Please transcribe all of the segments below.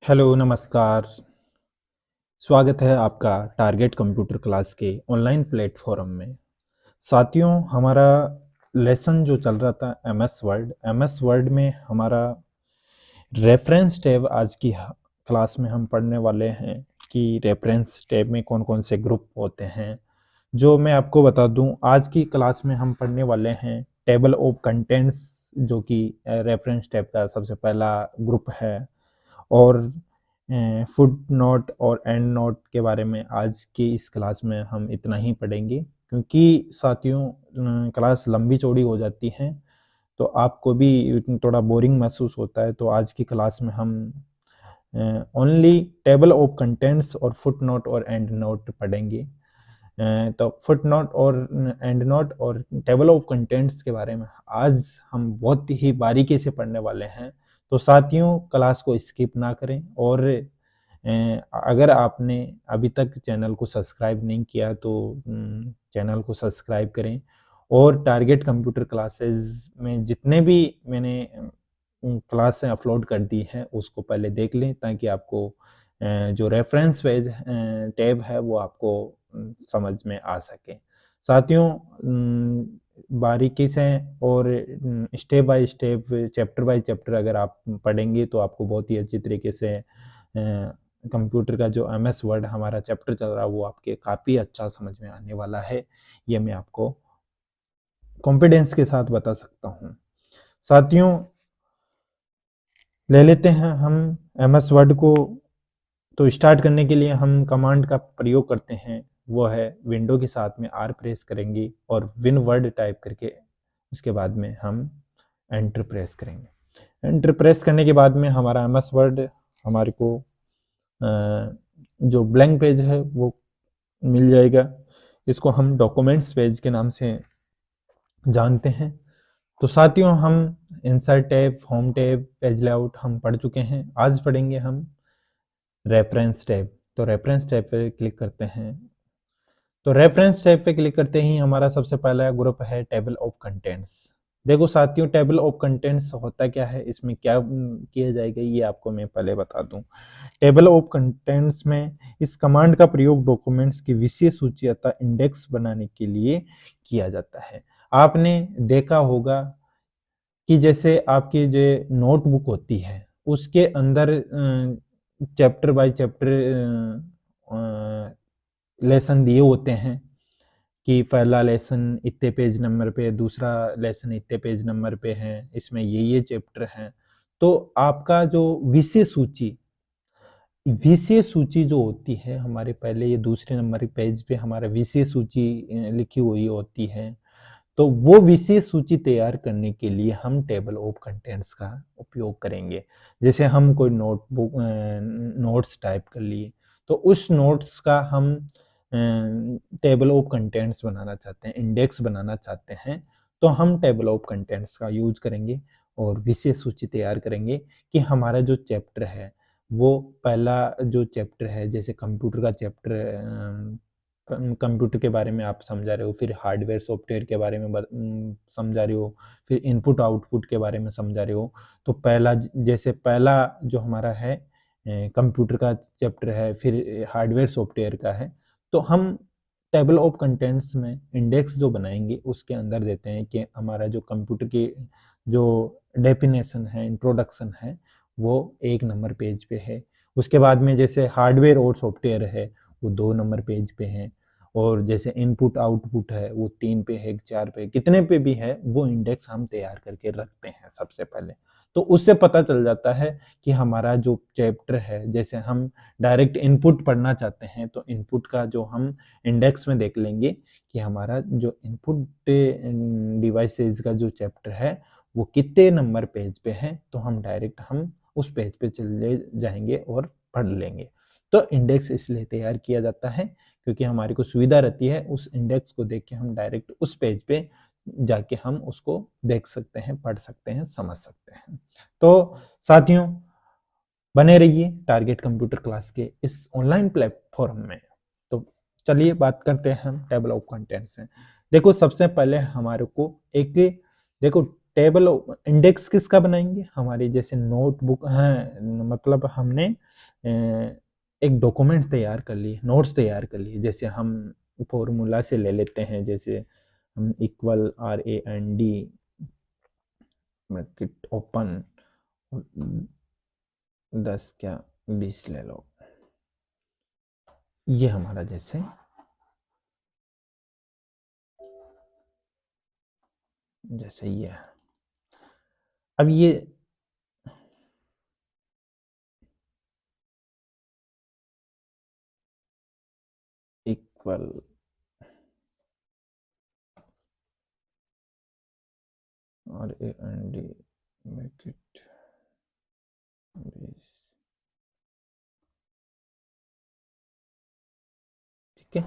Hello, नमस्कार। स्वागत है आपका टारगेट कंप्यूटर क्लास के ऑनलाइन प्लेटफ़ॉर्म में। साथियों, हमारा लेसन जो चल रहा था एमएस वर्ड में हमारा रेफ़रेंस टैब आज की क्लास में हम पढ़ने वाले हैं कि रेफ़रेंस टैब में कौन-कौन से ग्रुप होते हैं। जो मैं आपको बता दूं, आज की क्लास में हम पढ़ने वाले हैं टेबल ऑफ कंटेंट्स, जो कि रेफ़रेंस टैब का सबसे पहला ग्रुप है। और फुट नोट और एंड नोट के बारे में आज की इस क्लास में हम इतना ही पढ़ेंगे, क्योंकि साथियों क्लास लंबी चौड़ी हो जाती है तो आपको भी थोड़ा बोरिंग महसूस होता है। तो आज की क्लास में हम ओनली टेबल ऑफ कंटेंट्स और फुट नोट और एंड नोट पढ़ेंगे। तो फुट नोट और एंड नोट और टेबल ऑफ कंटेंट्स के बारे में आज हम बहुत ही बारीकी से पढ़ने वाले हैं। तो साथियों, क्लास को स्किप ना करें और अगर आपने अभी तक चैनल को सब्सक्राइब नहीं किया तो चैनल को सब्सक्राइब करें और टारगेट कंप्यूटर क्लासेस में जितने भी मैंने क्लासें अपलोड कर दी हैं उसको पहले देख लें, ताकि आपको जो रेफरेंस पेज टैब है वो आपको समझ में आ सके। साथियों, बारीकी से और step by step, chapter by chapter अगर आप पढ़ेंगे तो आपको बहुत ही अच्छी तरीके से कंप्यूटर का जो एमएस वर्ड हमारा चैप्टर चल रहा है वो आपके काफ़ी अच्छा समझ में आने वाला है। ये मैं आपको कॉन्फिडेंस के साथ बता सकता हूँ। साथियों, ले लेते हैं हम एमएस वर्ड को। तो स्टार्ट करने के लिए हम कमांड का प्रयोग करते हैं, वो है विंडो के साथ में आर प्रेस करेंगे और विन वर्ड टाइप करके उसके बाद में हम एंटर प्रेस करेंगे। एंटर प्रेस करने के बाद में हमारा एमएस वर्ड हमारे को जो ब्लैंक पेज है वो मिल जाएगा। इसको हम डॉक्यूमेंट्स पेज के नाम से जानते हैं। तो साथियों, हम insert tab, home tab, page layout हम पढ़ चुके हैं। आज पढ़ेंगे हम रेफरेंस टैब। तो रेफरेंस टैब पे क्लिक करते हैं। तो रेफरेंस टैब पे क्लिक करते ही हमारा सबसे पहला ग्रुप है टेबल ऑफ कंटेंट्स। देखो साथियों, टेबल ऑफ कंटेंट्स होता क्या है, इसमें क्या किया जाएगा, ये आपको मैं पहले बता दूं। टेबल ऑफ कंटेंट्स में इस कमांड का प्रयोग डॉक्यूमेंट्स की विशेष सूची अथवा इंडेक्स बनाने के लिए किया जाता है। आपने देखा होगा कि जैसे आपकी जो नोटबुक होती है उसके अंदर चैप्टर बाय चैप्टर लेसन दिए होते हैं कि पहला लेसन इतने पेज नंबर पे, दूसरा लेसन इतने पेज नंबर पे है, इसमें ये चैप्टर हैं। तो आपका जो विषय सूची जो होती है हमारे, पहले ये दूसरे नंबर के पेज पे हमारा विषय सूची लिखी हुई होती है। तो वो विशेष सूची तैयार करने के लिए हम टेबल ऑफ कंटेंट्स का उपयोग करेंगे। जैसे हम कोई नोटबुक नोट्स टाइप कर लिए, तो उस नोट्स का हम टेबल ऑफ कंटेंट्स बनाना चाहते हैं, इंडेक्स बनाना चाहते हैं, तो हम टेबल ऑफ कंटेंट्स का यूज करेंगे और विशेष सूची तैयार करेंगे कि हमारा जो चैप्टर है वो पहला जो चैप्टर है, जैसे कंप्यूटर का चैप्टर, कंप्यूटर के बारे में आप समझा रहे हो, फिर हार्डवेयर सॉफ्टवेयर के बारे में समझा रहे हो, फिर इनपुट आउटपुट के बारे में समझा रहे हो। तो पहला जैसे पहला जो हमारा है कंप्यूटर का चैप्टर है, फिर हार्डवेयर सॉफ्टवेयर का है। तो हम टेबल ऑफ कंटेंट्स में इंडेक्स जो बनाएंगे उसके अंदर देते हैं कि हमारा जो कंप्यूटर की जो डेफिनेशन है, इंट्रोडक्शन है, वो 1 नंबर पेज पे है। उसके बाद में जैसे हार्डवेयर और सॉफ्टवेयर है वो 2 नंबर पेज पे है, और जैसे इनपुट आउटपुट है वो 3 पे है, 4 पे, कितने पे भी है, वो इंडेक्स हम तैयार करके रखते हैं सबसे पहले। तो उससे पता चल जाता है कि हमारा जो चैप्टर है, जैसे हम डायरेक्ट इनपुट पढ़ना चाहते हैं तो इनपुट का जो हम इंडेक्स में देख लेंगे कि हमारा जो इनपुट डिवाइसेस का जो चैप्टर है वो कितने नंबर पेज पे है, तो हम डायरेक्ट हम उस पेज पे चले जाएंगे और पढ़ लेंगे। तो इंडेक्स इसलिए तैयार किया जाता है क्योंकि हमारी को सुविधा रहती है उस इंडेक्स को देख के हम डायरेक्ट उस पेज पे जाके हम उसको देख सकते हैं, पढ़ सकते हैं, समझ सकते हैं। तो साथियों, बने रहिए टारगेट कंप्यूटर क्लास के इस ऑनलाइन प्लेटफॉर्म में। तो चलिए बात करते हैं हम टेबल ऑफ कंटेंट्स से। देखो सबसे पहले हमारे को एक देखो टेबल इंडेक्स किसका बनाएंगे, हमारे जैसे नोटबुक है, मतलब हमने एक डॉक्यूमेंट तैयार कर लिए, नोट्स तैयार कर लिए, जैसे हम फॉर्मूला से ले लेते हैं, जैसे हम इक्वल RAND ब्रैकेट ओपन 10 क्या 20 ले लो, ये हमारा जैसे ये है। अब ये इक्वल RAND ब्रैकेट 20, ठीक है।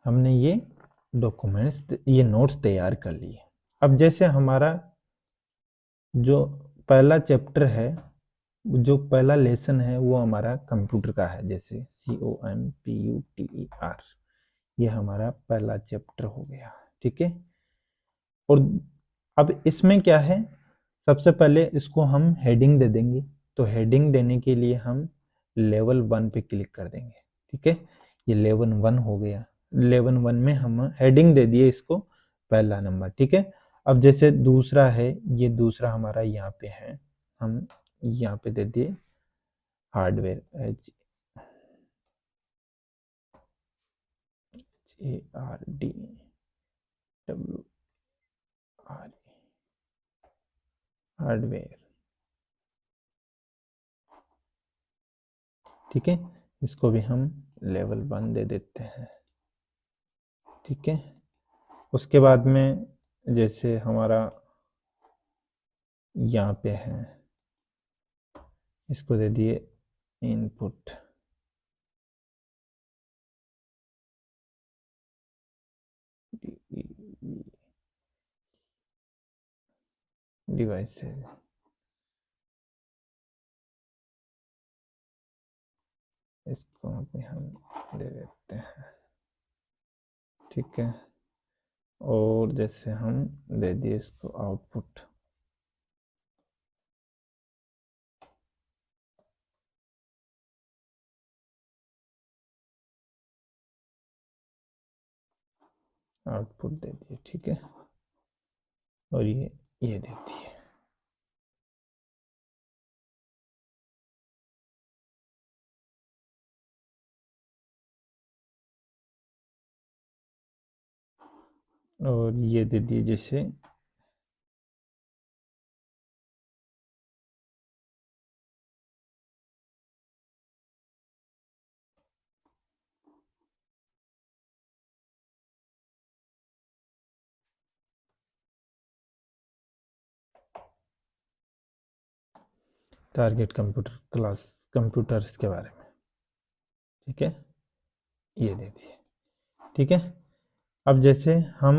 हमने ये डॉक्यूमेंट्स, ये नोट्स तैयार कर लिए। अब जैसे हमारा जो पहला चैप्टर है, जो पहला लेसन है, वो हमारा कंप्यूटर का है, जैसे COMPUTER, ये हमारा पहला चैप्टर हो गया, ठीक है। और अब इसमें क्या है, सबसे पहले इसको हम हेडिंग दे देंगे। तो हेडिंग देने के लिए हम लेवल 1 पे क्लिक कर देंगे, ठीक है। ये लेवल 1 हो गया। लेवल 1 में हम हेडिंग दे दिए इसको पहला नंबर, ठीक है। अब जैसे दूसरा है, ये दूसरा हमारा यहाँ पे है, हम यहाँ पे दे दिए हार्डवेयर HARDWR, हार्डवेयर, ठीक है। इसको भी हम लेवल 1 दे देते हैं, ठीक है। उसके बाद में जैसे हमारा यहाँ पे है, इसको दे दिए इनपुट, डिवाइसेज, इसको भी हम दे देते हैं, ठीक है। और जैसे हम दे दिए इसको आउटपुट, आउटपुट दे दिए, ठीक है। और ये दे दिए। और ये दे दिए जैसे टारगेट कंप्यूटर क्लास, कंप्यूटर्स के बारे में, ठीक है। ये दे दिए, ठीक है। अब जैसे हम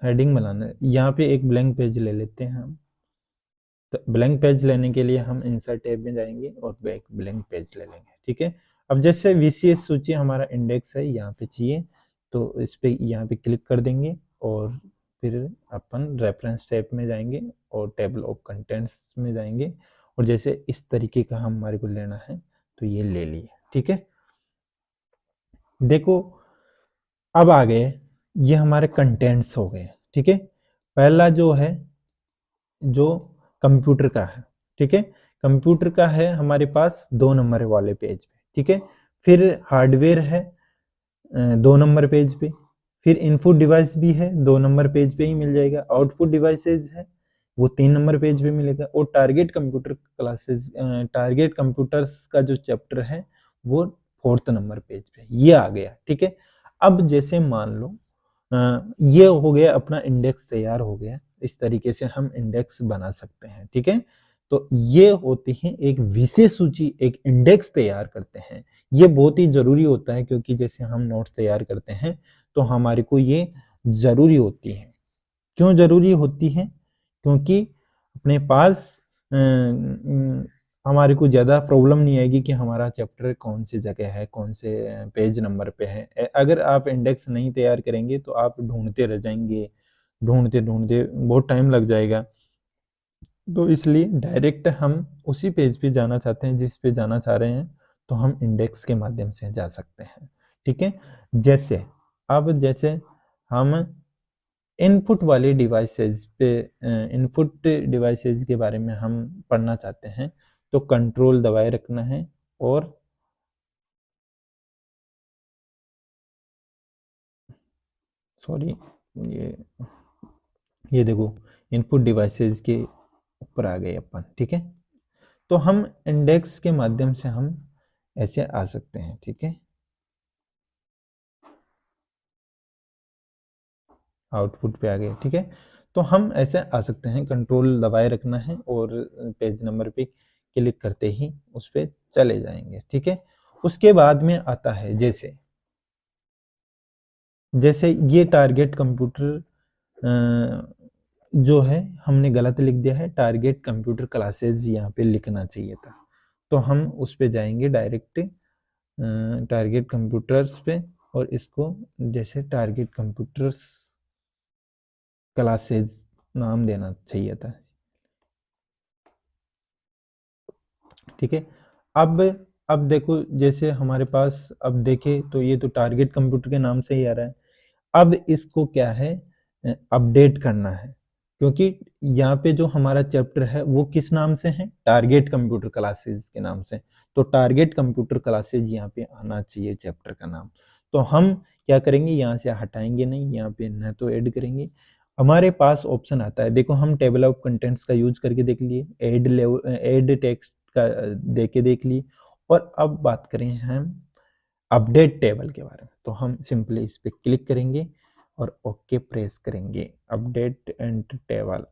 हेडिंग बनाना है, यहाँ पे एक ब्लैंक पेज ले लेते हैं हम। तो ब्लैंक पेज लेने के लिए हम इंसर्ट टैब में जाएंगे और बैक ब्लैंक पेज ले लेंगे, ठीक है। अब जैसे VCS सूची हमारा इंडेक्स है, यहाँ पे चाहिए, तो इस पे यहाँ पे क्लिक कर देंगे और फिर अपन रेफरेंस टैब में जाएंगे और टेबल ऑफ कंटेंट्स में जाएंगे, और जैसे इस तरीके का हमारे को लेना है तो ये ले लिए, ठीक है। देखो अब आ गए, ये हमारे कंटेंट्स हो गए, ठीक है। पहला जो है, जो कंप्यूटर का है, ठीक है। कंप्यूटर का है हमारे पास 2 नंबर वाले पेज पे, ठीक है। फिर हार्डवेयर है 2 नंबर पेज पे। फिर इनपुट डिवाइस भी है 2 नंबर पेज पे ही मिल जाएगा। आउटपुट डिवाइसेज है वो 3 नंबर पेज पे मिलेगा। और target computer classes, target computers का जो चैप्टर है वो 4th नंबर पेज पे ये आ गया, ठीक है। अब जैसे मान लो ये हो गया, अपना इंडेक्स तैयार हो गया। इस तरीके से हम इंडेक्स बना सकते हैं, ठीक है। तो ये होती है एक विशेष सूची, एक इंडेक्स तैयार करते हैं। ये बहुत ही जरूरी होता है, क्योंकि जैसे हम नोट्स तैयार करते हैं तो हमारे को ये जरूरी होती है। क्यों जरूरी होती है? क्योंकि अपने पास हमारे को ज़्यादा प्रॉब्लम नहीं आएगी कि हमारा चैप्टर कौन सी जगह है, कौन से पेज नंबर पे है। अगर आप इंडेक्स नहीं तैयार करेंगे तो आप ढूंढते रह जाएंगे, ढूंढते ढूंढते बहुत टाइम लग जाएगा। तो इसलिए डायरेक्ट हम उसी पेज पे जाना चाहते हैं जिस पे जाना चाह रहे हैं, तो हम इंडेक्स के माध्यम से जा सकते हैं। ठीक है, जैसे अब जैसे हम इनपुट वाले डिवाइसेस पे इनपुट डिवाइसेस के बारे में हम पढ़ना चाहते हैं, तो कंट्रोल दबाए रखना है और सॉरी, ये ये देखो इनपुट डिवाइसेस के ऊपर आ गए अपन। ठीक है, तो हम इंडेक्स के माध्यम से हम ऐसे आ सकते हैं। ठीक है, आउटपुट पे आ गए। ठीक है, तो हम ऐसे आ सकते हैं, कंट्रोल दबाए रखना है और पेज नंबर पे क्लिक करते ही उस पे चले जाएंगे। ठीक है, उसके बाद में आता है जैसे जैसे ये टारगेट कंप्यूटर जो है हमने गलत लिख दिया है, टारगेट कंप्यूटर क्लासेस यहाँ पे लिखना चाहिए था। तो हम उस पे जाएंगे डायरेक्ट टारगेट कंप्यूटर्स पे और इसको जैसे टारगेट कंप्यूटर्स क्लासेस नाम देना चाहिए था। ठीक है, अब अब देखो जैसे हमारे पास अब देखे तो ये तो टारगेट कंप्यूटर के नाम से ही आ रहा है। अब इसको क्या है, अपडेट करना है, क्योंकि यहाँ पे जो हमारा चैप्टर है वो किस नाम से है, टारगेट कंप्यूटर क्लासेस के नाम से। तो टारगेट कंप्यूटर क्लासेस यहाँ पे आना चाहिए चैप्टर का नाम। तो हम क्या करेंगे, यहाँ से हटाएंगे नहीं, यहाँ पे न तो ऐड करेंगे। हमारे पास ऑप्शन आता है, देखो हम टेबल ऑफ कंटेंट्स का यूज करके देख लिए, ऐड लेवल ऐड टेक्स्ट का दे के देख लिए, और अब बात करें हम अपडेट टेबल के बारे में, तो हम सिंपली इस पे क्लिक करेंगे और ओके प्रेस करेंगे, अपडेट एंड टेबल।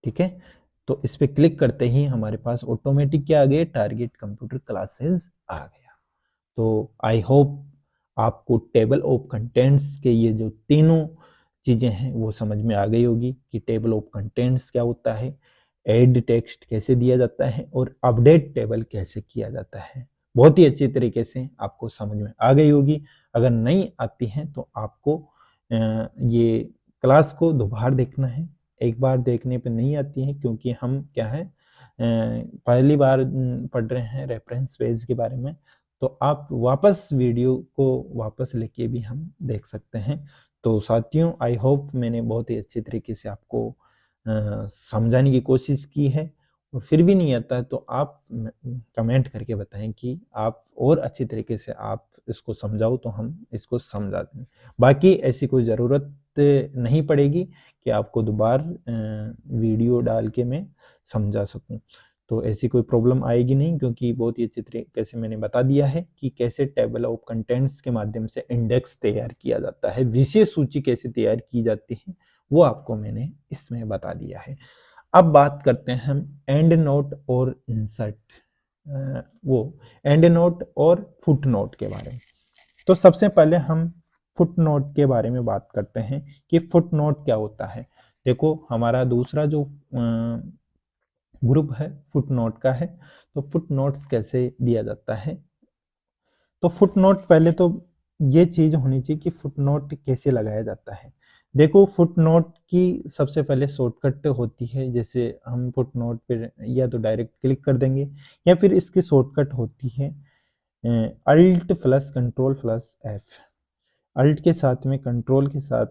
ठीक है, तो इस पे क्लिक करते ही हमारे पास ऑटोमेटिक क्या आ गया, टारगेट कंप्यूटर क्लासेस आ गया। तो आई होप आपको टेबल ऑफ कंटेंट्स के ये जो तीनों चीजें हैं वो समझ में आ गई होगी कि टेबल ऑफ कंटेंट्स क्या होता है, ऐड टेक्स्ट कैसे दिया जाता है और अपडेट टेबल कैसे किया जाता है। बहुत ही अच्छी तरीके से आपको समझ में आ गई होगी। अगर नहीं आती है तो आपको ये क्लास को दोबारा देखना है। एक बार देखने पे नहीं आती है, क्योंकि हम क्या है पहली बार पढ़ रहे हैं रेफरेंस पेज के बारे में, तो आप वापस वीडियो को वापस लेके भी हम देख सकते हैं। तो साथियों, आई होप मैंने बहुत ही अच्छे तरीके से आपको समझाने की कोशिश की है, और फिर भी नहीं आता है तो आप कमेंट करके बताएं कि आप और अच्छी तरीके से आप इसको समझाओ, तो हम इसको समझा दें। बाकी ऐसी कोई ज़रूरत नहीं पड़ेगी कि आपको दोबारा वीडियो डाल के मैं समझा सकूं। तो ऐसी कोई प्रॉब्लम आएगी नहीं, क्योंकि बहुत ही अच्छे तरीके से मैंने बता दिया है कि कैसे टेबल ऑफ कंटेंट्स के माध्यम से इंडेक्स तैयार किया जाता है, विशेष सूची कैसे तैयार की जाती है, वो आपको मैंने इसमें बता दिया है। अब बात करते हैं हम एंड नोट और इंसर्ट वो एंड नोट और फुट नोट के बारे में। तो सबसे पहले हम फुट नोट के बारे में बात करते हैं कि फुट नोट क्या होता है। देखो हमारा दूसरा जो ग्रुप है फुट नोट का है, तो फुट नोट्स कैसे दिया जाता है। तो फुट नोट पहले तो ये चीज होनी चाहिए कि फुट नोट कैसे लगाया जाता है। देखो फुट नोट की सबसे पहले शॉर्टकट होती है, जैसे हम फुट नोट पे या तो डायरेक्ट क्लिक कर देंगे, या फिर इसकी शॉर्टकट होती है alt plus control plus F. Alt के साथ में कंट्रोल के साथ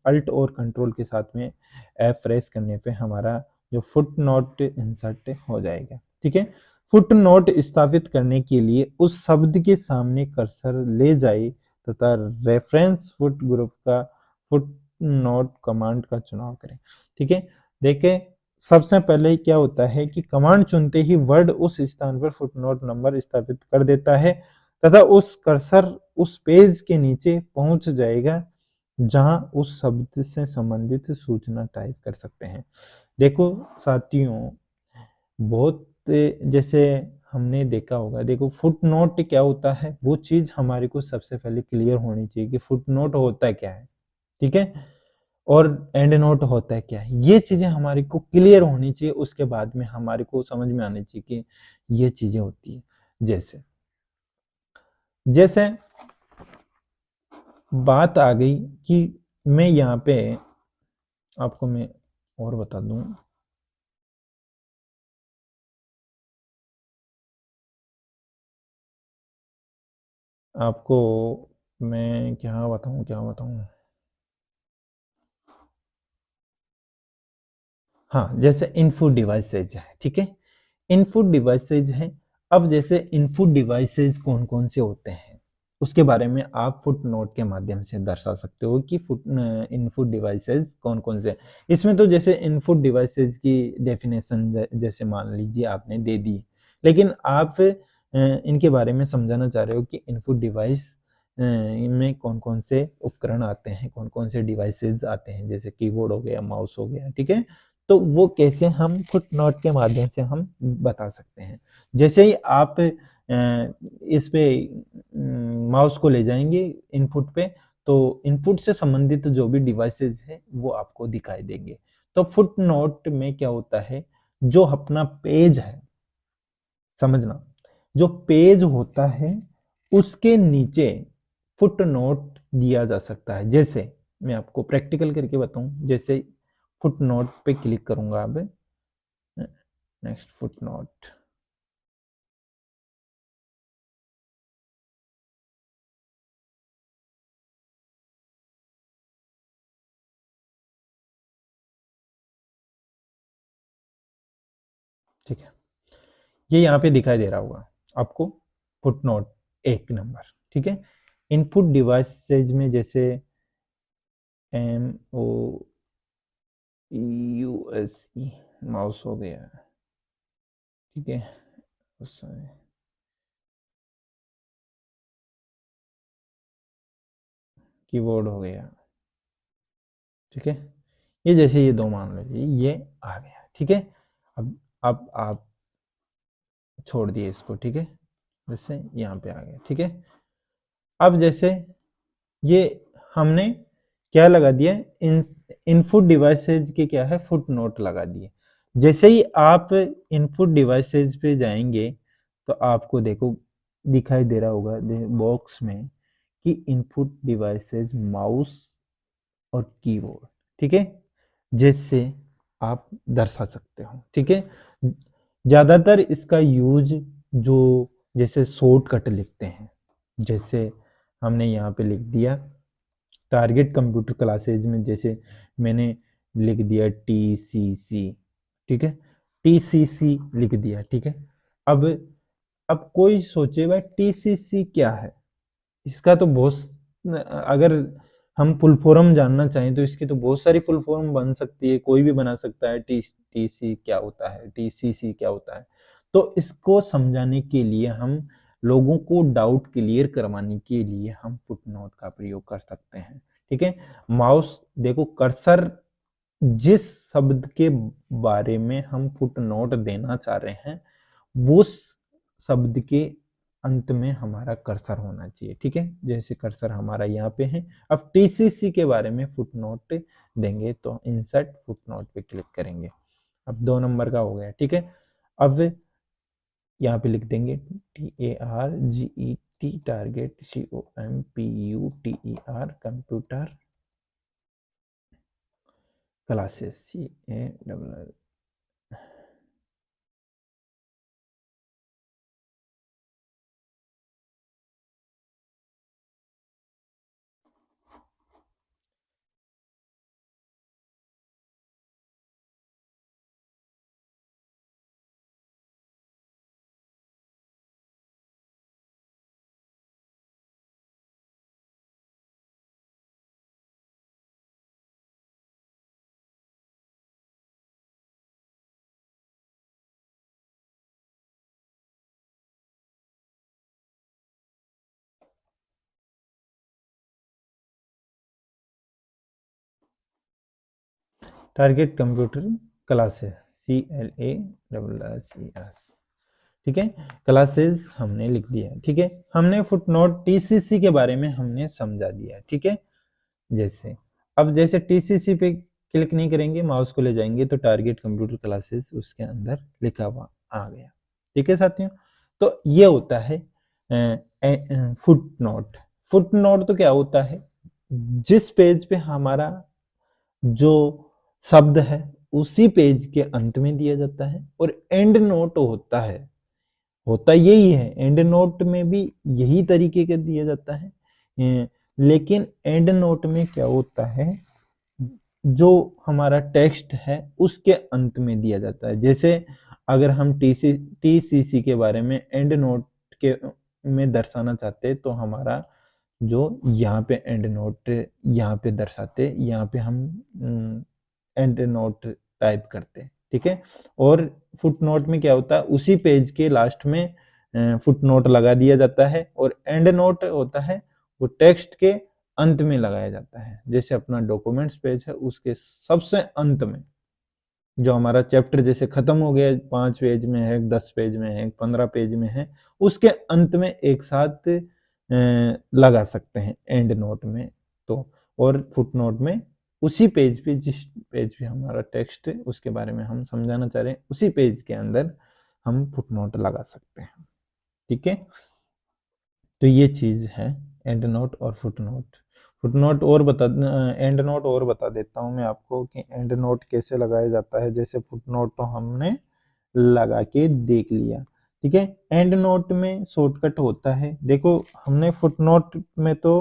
अल्ट और कंट्रोल के साथ में एफ प्रेस करने पे हमारा जो फुट नोट इंसर्ट हो जाएगा। ठीक है, फुट नोट स्थापित करने के लिए उस शब्द के सामने कर्सर ले जाए तथा रेफरेंस फुट ग्रुप का फुट नोट कमांड का चुनाव करें। ठीक है, देखें सबसे पहले क्या होता है कि कमांड चुनते ही वर्ड उस स्थान पर फुट नोट नंबर स्थापित कर देता है तथा उस कर्सर उस पेज के नीचे पहुंच जाएगा जहां उस शब्द से संबंधित सूचना टाइप कर सकते हैं। देखो साथियों, बहुत जैसे हमने देखा होगा, देखो फुट नोट क्या होता है, वो चीज हमारे को सबसे पहले क्लियर होनी चाहिए कि फुट नोट होता क्या है। ठीक है, और एंड नोट होता है क्या है, ये चीजें हमारे को क्लियर होनी चाहिए। उसके बाद में हमारे को समझ में आनी चाहिए कि ये चीजें होती है। जैसे जैसे बात आ गई कि मैं यहाँ पे आपको मैं और बता दूं, आपको मैं क्या बताऊं। हाँ, जैसे इनपुट डिवाइसेज है, ठीक है। इनपुट डिवाइसेज है। अब जैसे इनपुट डिवाइसेज कौन कौन से होते हैं, उसके बारे में आप फुट नोट के माध्यम से दर्शा सकते हो कि फुट इनपुट डिवाइसेज कौन कौन से हैं। इसमें तो जैसे इनपुट डिवाइसेज की डेफिनेशन जैसे मान लीजिए आपने दे दी, लेकिन आप इनके बारे में समझाना चाह रहे हो कि इनपुट डिवाइस इनमें कौन कौन से उपकरण आते हैं, कौन कौन से डिवाइसेज आते हैं, जैसे कीबोर्ड हो गया, माउस हो गया, ठीक है। तो वो कैसे हम फुट नोट के माध्यम से हम बता सकते हैं। जैसे ही आप इस पे माउस को ले जाएंगे इनपुट पे, तो इनपुट से संबंधित जो भी डिवाइसेस है वो आपको दिखाई देंगे। तो फुट नोट में क्या होता है, जो अपना पेज है, समझना, जो पेज होता है उसके नीचे फुट नोट दिया जा सकता है। जैसे मैं आपको प्रैक्टिकल करके बताऊं, जैसे फुट नोट पे क्लिक करूंगा अब, नेक्स्ट फुट नोट, ठीक है। ये यहाँ पे दिखाई दे रहा होगा आपको, फुट नोट 1 नंबर, ठीक है। इनपुट डिवाइसेज में जैसे MOUSE माउस हो गया, ठीक है, कीबोर्ड हो गया, ठीक है। ये जैसे ये दो मान लीजिए ये आ गया, ठीक है। अब आप छोड़ दिए इसको, ठीक है, जैसे यहाँ पे आ गया, ठीक है। अब जैसे ये हमने क्या लगा दिया, इन इनपुट डिवाइसेज के क्या है, फुट नोट लगा दिए। जैसे ही आप इनपुट डिवाइसेज पे जाएंगे तो आपको देखो दिखाई दे रहा होगा बॉक्स में कि इनपुट डिवाइसेज माउस और कीबोर्ड, ठीक है, जिससे आप दर्शा सकते हो, ठीक है। ज्यादातर इसका यूज जो जैसे शॉर्टकट लिखते हैं, जैसे हमने यहाँ पे लिख दिया टारगेट कंप्यूटर क्लासेज में, जैसे मैंने लिख दिया TCC, ठीक है, TCC लिख दिया, ठीक है। अब अब कोई सोचेगा TCC क्या है, इसका तो बहुत, अगर हम फुल फॉर्म जानना चाहें तो इसकी तो बहुत सारी फुल फॉर्म बन सकती है, कोई भी बना सकता है। TC क्या होता है, TCC क्या होता है। तो इसको समझाने के लिए हम लोगों को डाउट क्लियर करवाने के लिए हम फुट नोट का प्रयोग कर सकते हैं, ठीक है। माउस देखो, कर्सर जिस शब्द के बारे में हम फुट नोट देना चाह रहे हैं वो शब्द के अंत में हमारा कर्सर होना चाहिए, ठीक है। जैसे कर्सर हमारा यहाँ पे है। अब TCC के बारे में फुट नोट देंगे तो इंसर्ट फुट नोट पे क्लिक करेंगे। अब 2 नंबर का हो गया, ठीक है। अब यहाँ पे लिख देंगे TARGET, target COMPUTER computer classes, CALL। Target computer classes, CLASSES, ठीक है। क्लासेस हमने लिख दिया है, ठीक है। हमने फुट नोट TCC के बारे में हमने समझा दिया है, ठीक है। जैसे अब जैसे TCC पे क्लिक नहीं करेंगे, माउस को ले जाएंगे तो टारगेट कंप्यूटर क्लासेस उसके अंदर लिखा हुआ आ गया, ठीक है साथियों। तो ये होता है फुट नोट। फुट नोट तो क्या होता है, जिस पेज पे हमारा जो शब्द है उसी पेज के अंत में दिया जाता है, और एंड नोट होता यही है, एंड नोट में भी यही तरीके का दिया जाता है। लेकिन एंड नोट में क्या होता है, जो हमारा टेक्स्ट है उसके अंत में दिया जाता है। जैसे अगर हम टीसीसी के बारे में एंड नोट के में दर्शाना चाहते हैं, तो हमारा जो यहाँ पे एंड नोट यहाँ पे दर्शाते, यहाँ पे हम एंड नोट टाइप करते, ठीक है। और फुट नोट में क्या होता है, उसी पेज के लास्ट में फुट नोट लगा दिया जाता है, और एंड नोट होता है वो टेक्स्ट के अंत में लगाया जाता है। जैसे अपना डॉक्यूमेंट्स पेज है उसके सबसे अंत में, जो हमारा चैप्टर जैसे खत्म हो गया, 5 पेज में है, 10 पेज में है, 15 पेज में है, उसके अंत में एक साथ लगा सकते हैं एंड नोट में। तो और फुट नोट में उसी पेज पे, जिस पेज पे हमारा टेक्स्ट है उसके बारे में हम समझाना चाह रहे हैं, उसी पेज के अंदर हम फुट नोट लगा सकते हैं, ठीक है। तो ये चीज है एंड नोट और फुट नोट। फुट नोट और बता एंड नोट और बता देता हूँ मैं आपको कि एंड नोट कैसे लगाया जाता है। जैसे फुट नोट तो हमने लगा के देख लिया, ठीक है। एंड नोट में शॉर्टकट होता है, देखो हमने फुट नोट में तो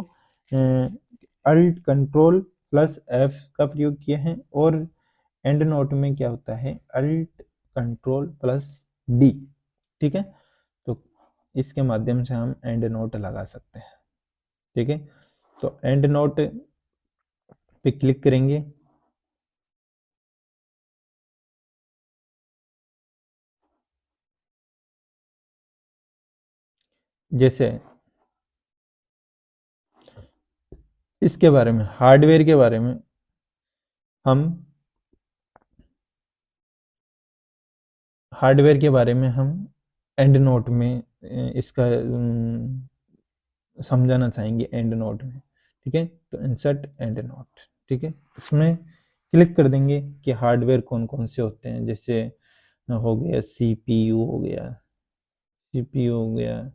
अल्ट कंट्रोल प्लस एफ का प्रयोग किया है, और एंड नोट में क्या होता है, अल्ट कंट्रोल प्लस डी, ठीक है। तो इसके माध्यम से हम एंड नोट लगा सकते हैं, ठीक है। तो एंड नोट पे क्लिक करेंगे, जैसे इसके बारे में, हार्डवेयर के बारे में हम एंड नोट में इसका समझाना चाहेंगे एंड नोट में, ठीक है। तो इंसर्ट एंड नोट, ठीक है, इसमें क्लिक कर देंगे कि हार्डवेयर कौन कौन से होते हैं। जैसे हो गया सीपीयू, हो गया सीपीयू, हो गया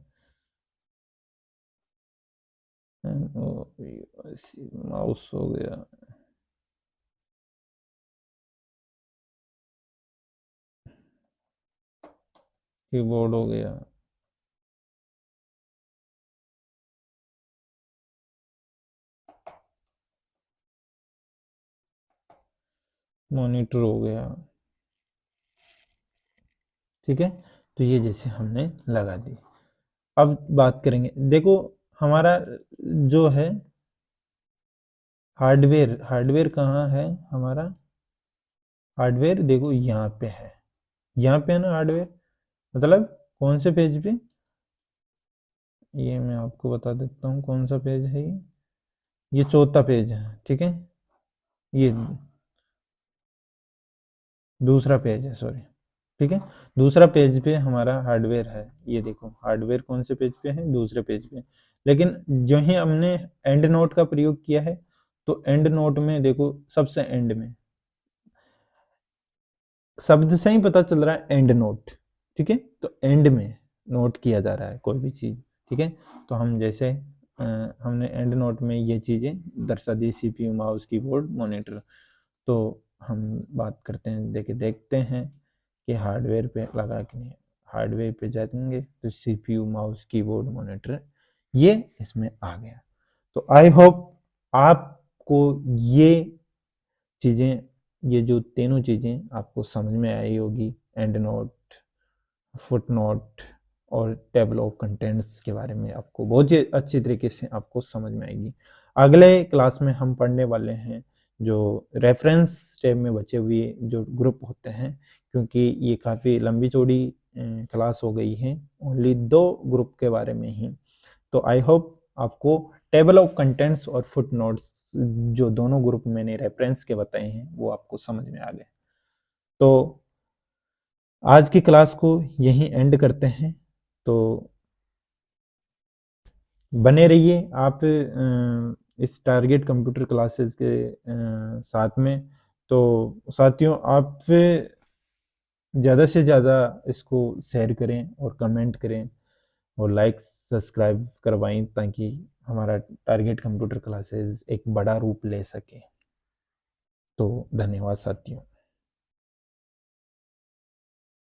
माउस, हो गया कीबोर्ड, हो गया मॉनिटर, हो गया, ठीक है। तो ये जैसे हमने लगा दी। अब बात करेंगे, देखो हमारा जो है हार्डवेयर कहाँ है हमारा, हार्डवेयर देखो यहाँ पे है, यहाँ पे है ना हार्डवेयर, मतलब कौन से पेज पे, ये मैं आपको बता देता हूँ कौन सा पेज है ये चौथा पेज है, ठीक है। ये दूसरा पेज है, सॉरी, ठीक है। दूसरा पेज पे हमारा हार्डवेयर है, ये देखो हार्डवेयर कौन से पेज पे है, दूसरे पेज पे। लेकिन जो ही हमने एंड नोट का प्रयोग किया है, तो एंड नोट में देखो सबसे एंड में, शब्द से ही पता चल रहा है एंड नोट, ठीक है। तो एंड में नोट किया जा रहा है कोई भी चीज, ठीक है। तो हम जैसे हमने एंड नोट में ये चीजें दर्शा दी, सीपीयू, माउस, कीबोर्ड, मॉनिटर। तो हम बात करते हैं, देखते हैं कि हार्डवेयर पे लगा कि नहीं। हार्डवेयर पे जाएंगे तो सीपीयू, माउस, कीबोर्ड, मॉनिटर ये इसमें आ गया। तो आई होप आपको ये चीज़ें, ये जो तीनों चीज़ें आपको समझ में आई होगी, एंड नोट, फुट नोट और टेबल ऑफ कंटेंट्स के बारे में आपको बहुत ही अच्छी तरीके से आपको समझ में आएगी। अगले क्लास में हम पढ़ने वाले हैं जो रेफरेंस टैब में बचे हुए जो ग्रुप होते हैं, क्योंकि ये काफ़ी लंबी चौड़ी क्लास हो गई है, ओनली 2 ग्रुप के बारे में ही। तो आई होप आपको टेबल ऑफ कंटेंट्स और फुट नोट्स, जो दोनों ग्रुप मैंने रेफरेंस के बताए हैं, वो आपको समझ में आ गए। तो आज की क्लास को यहीं एंड करते हैं। तो बने रहिए आप इस टारगेट कंप्यूटर क्लासेस के साथ में। तो साथियों, आप ज़्यादा से ज़्यादा इसको शेयर करें और कमेंट करें और लाइक सब्सक्राइब करवाएं, ताकि हमारा टारगेट कंप्यूटर क्लासेस एक बड़ा रूप ले सके। तो धन्यवाद साथियों।